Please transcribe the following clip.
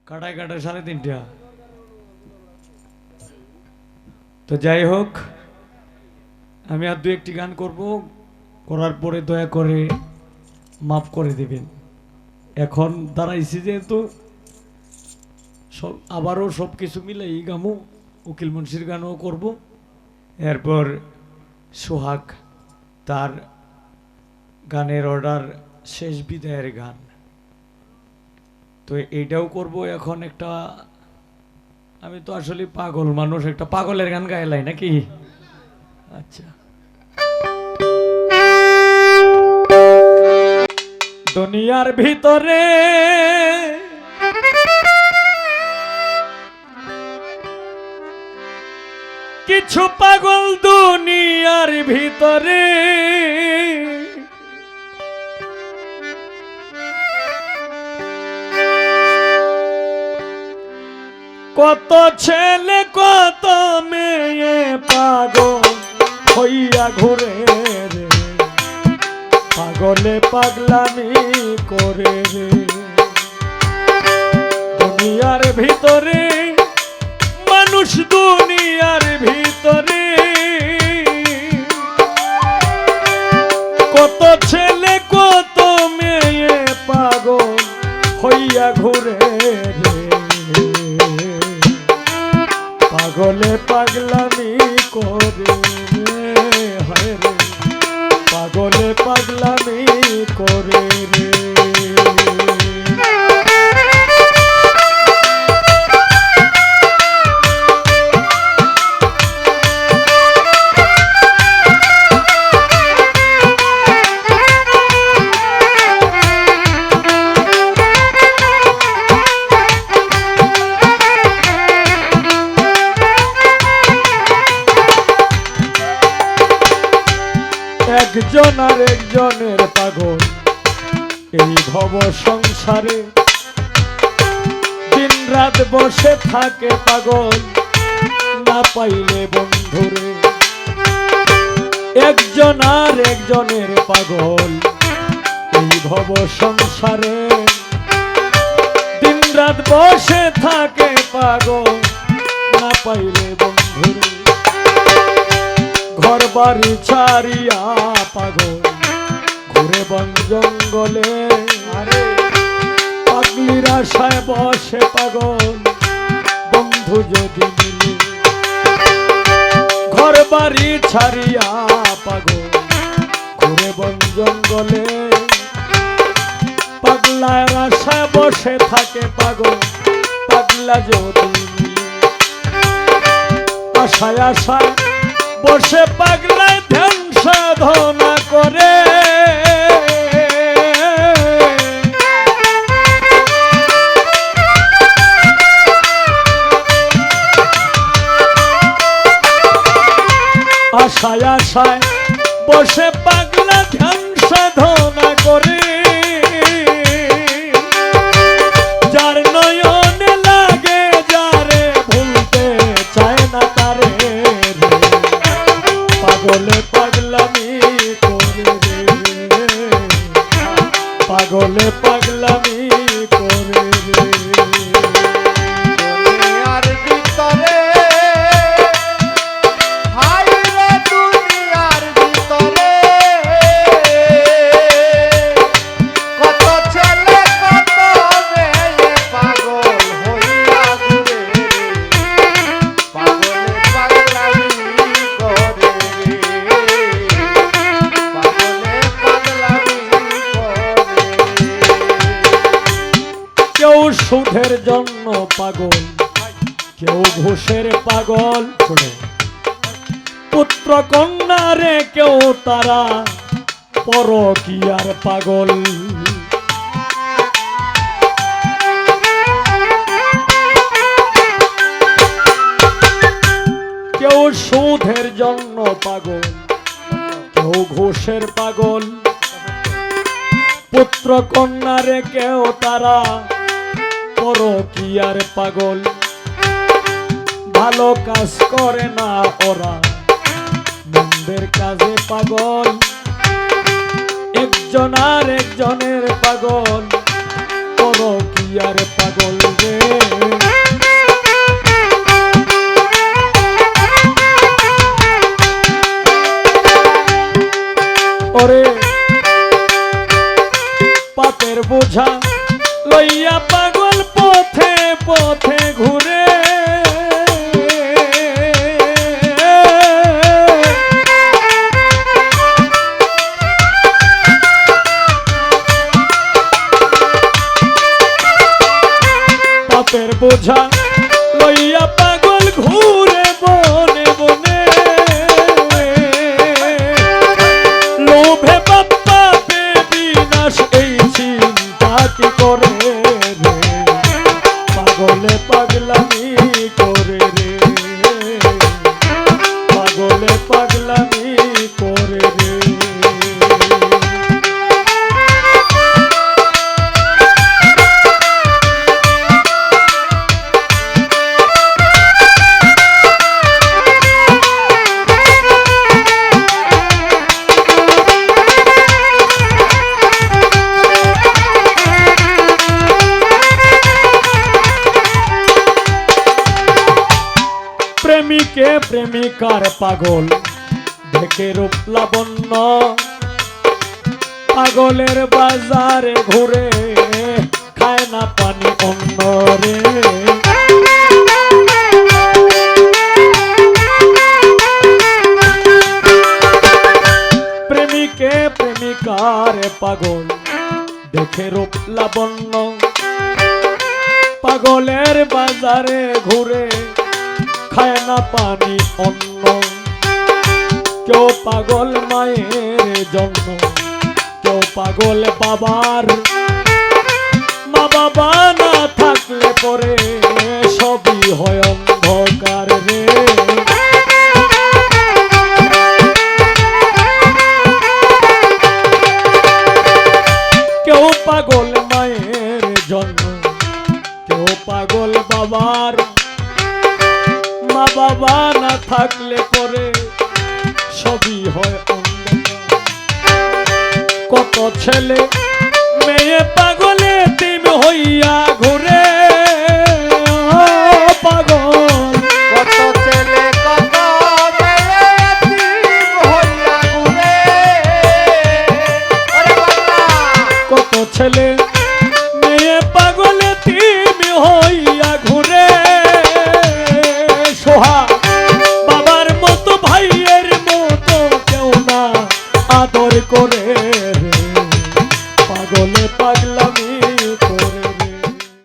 কাটায় কাটায় 3:30। তো যাই হোক, আমি আর 2-1টি গান করব, করার পরে দয়া করে মাফ করে দেবেন। এখন দাঁড়াইছি যেহেতু সব আবারও সব কিছু মিলে এই গামু, উকিল মুন্সির গানও করব, এরপর সোহাগ তার গানের অর্ডার শেষ বিদায়ের গান, তো এইটাও করব। এখন একটা, আমি তো আসলে পাগল মানুষ, একটা পাগলের গান গাইলাই নাকি? আচ্ছা, দুনিয়ার ভিতরে কিছু পাগল, দুনিয়ার ভিতরে কত ছেলে কত মেয়ে পাগল হইয়া ঘুরে রে, পাগলে পাগলামি করে রে। দুনিয়ার ভিতরে মানুষ, দুনিয়ার ভিতরে কত ছেলে কত মেয়ে পাগল হইয়া ঘুরে রে, পাগলে পাগলামি করে রে, হায় রে, পাগলে পাগলামি করে রে। একজন আর একজনের পাগল এই ভব সংসারে, দিন রাত বসে থাকে পাগল না পাইলে বন্ধুরে। একজন আর একজনের পাগল এই ভব সংসারে, দিন রাত বসে থাকে পাগল না পাইলে বন্ধুরে। ঘর বাড়ি ছাড়িয়া পাগল ঘুরে বন জঙ্গলে, আরে পাগলির আশায় বসে পাগল বন্ধু যদি মিলে। ঘর বাড়ি ছাড়িয়া পাগল ঘুরে বন জঙ্গলে, পাগলার আশায় বসে থাকে পাগল পাগলা যদি মিলে। আশায় আশায় বসে পাগলায় ধ্যান সাধনা করে, আশায় আশায় বসে পাগলা ধ্যান সাধনা করে। যার নয়নে লাগে যারে ভুলতে চায় না তারে, পাগলে পাগলামি করে রে, পাগলে পাগলামি করে রে। দুনিয়ার ভিতরে, হায় রে দুনিয়ার ভিতরে কত ছেলে কত মেয়ে পাগল হইয়া ঘুরে রে, পাগলে পাগলামি করে রে, পাগলে পাগলামি করে। কেউ সুধের জন্য পাগল, কেউ ঘুষের পাগল, পুত্র কন্যারে কেউ তারা পরকীয়ার পাগল। কেউ সুধের জন্য পাগল, কেউ ঘুষের পাগল, পুত্র কন্যারে কেউ তারা পরকীয়ার পাগল। ভালো কাজ করে না ওরা, মন্দের কাজে পাগল। একজন আর একজনের পাগল, পরকীয়ার পাগল। পাগল রে। ওরে পাপের বোঝা লইয়া পাগল পথে পথে ঘুরে। পাপের বোঝা লইয়া পাগল ঘুরে বনে বনে। লোভে বাপ্পা বিনাশ এই চিন্তা কি করে রে। পাগলে পাগলামি করে রে, পাগলে পাগলামি করে রে। প্রেমিকে প্রেমিকার পাগল দেখে রূপ লাবণ্য। পাগলের বাজারে ঘুরে খায় না পানি অন্ন রে। প্রেমিকে প্রেমিকার পাগল দেখে রূপ লাবণ্য। পাগলের বাজারে ঘুরে খায় না পানি অন্ন। কেউ পাগল মায়ের জন্য, কেউ পাগল বাবার। মা বাবা না থাকলে পরে সবই হয় অন্ধকার রে। কেউ পাগল মায়ের জন্য, কেউ পাগল বাবার। মা বাবা না থাকলে পরে সবই হয় অন্ধকার। কত ছেলে মেয়ে পাগলে তিম হইয়া